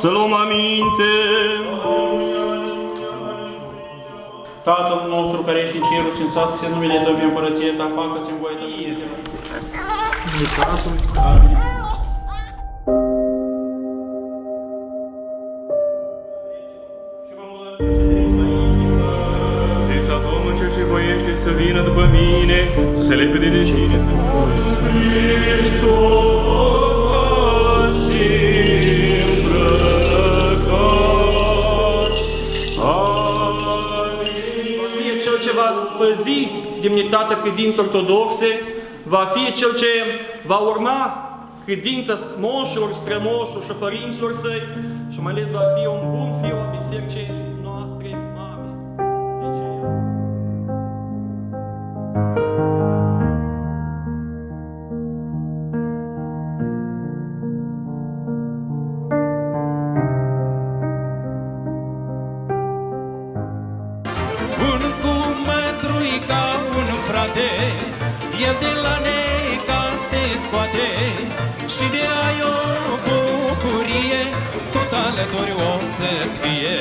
să luăm aminte. Tatăl nostru care ești în cerul, cințat să se numele Tău, împărăție Ta, facă-se în voia Ta. Amin. Zisa Domnul cel ce voiește să vină după mine, să se lepede de cine să Hristos și îmbrăcat. Amin. Fie cel ce va păzi demnitatea credinței ortodoxe, va fi cel ce va urma credința moșilor, strămoșilor și părinților săi și mai ales va fi un bun fiu al bisericii noastre mame. De aceea... Un cumătrui ca un frate, el de la necaz te scoate și de ai o bucurie, tot alături o să-ți fie.